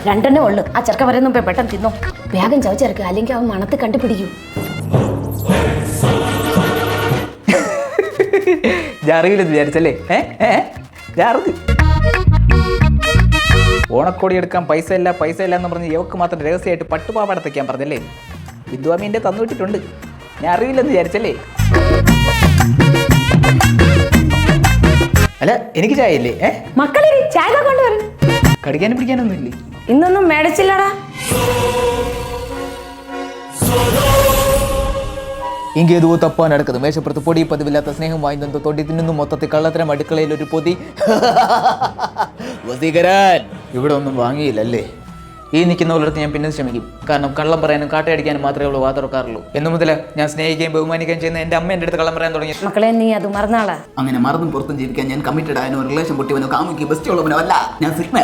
രണ്ടെണ്ണേ ഉള്ളു. ആ ചെറുക്ക വരുന്ന മുമ്പേ പെട്ടെന്ന് തിന്നോ. വേഗം ചവച്ചിറക്കുക, അല്ലെങ്കിൽ അവൻ മണത്ത് കണ്ടുപിടിക്കൂ. അറിയില്ലെന്ന് വിചാരിച്ചല്ലേ? ഓണക്കോടി എടുക്കാൻ പൈസ ഇല്ല എന്ന് പറഞ്ഞ് ഇവക്ക് മാത്രം രഹസ്യമായിട്ട് പട്ടുപാവാട തയ്ക്കാൻ പറഞ്ഞല്ലേ? വിദ്വാമി എൻ്റെ തന്നുവിട്ടിട്ടുണ്ട്. ഞാൻ അറിയില്ലെന്ന് വിചാരിച്ചല്ലേ? അല്ല, എനിക്ക് ചായ ഇല്ലേ? മക്കളെ ചായ കൊണ്ടുവരണം. കടിക്കാനും പിടിക്കാനൊന്നും ഇല്ലേ? ഇന്നൊന്നും മേടിച്ചില്ലടാ. ഇങ്ങേതോ തപ്പാൻ നടക്കുന്നത് മേശപ്പുറത്ത് പൊടി പതിവില്ലാത്ത സ്നേഹം വാങ്ങുന്നു തൊണ്ടി തിന്നുന്നു മൊത്തത്തിൽ കള്ളത്തരം അടുക്കളയിൽ ഒരു പൊതി. വസീകരാൻ ഇവിടെ ഒന്നും വാങ്ങിയില്ലല്ലേ? ഈ നിൽക്കുന്നവരടുത്ത് ഞാൻ പിന്നെ ശ്രമിക്കും. കാരണം കള്ളം പറയാനും കാട്ടയടിക്കാനും മാത്രമേ ഉള്ളൂ വാ തുറക്കാറുള്ളൂ. എന്നു മുതൽ ഞാൻ സ്നേഹിക്കുകയും ബഹുമാനിക്കുകയും ചെയ്യുന്ന എൻ്റെ അമ്മ എൻ്റെ അടുത്ത് കള്ളം പറയാൻ തുടങ്ങി. മക്കളെ നീ അത് മറന്നാളാ. അങ്ങനെ മറന്നും പുറത്തും ജീവിക്കാൻ ഞാൻ കമ്മിറ്റഡ് ആയനോ റിലേഷൻ പൊട്ടിവനോ കാമുക്കി ബെസ്റ്റ് ഉള്ളവനോ അല്ല. ഞാൻ സിഗ്മ.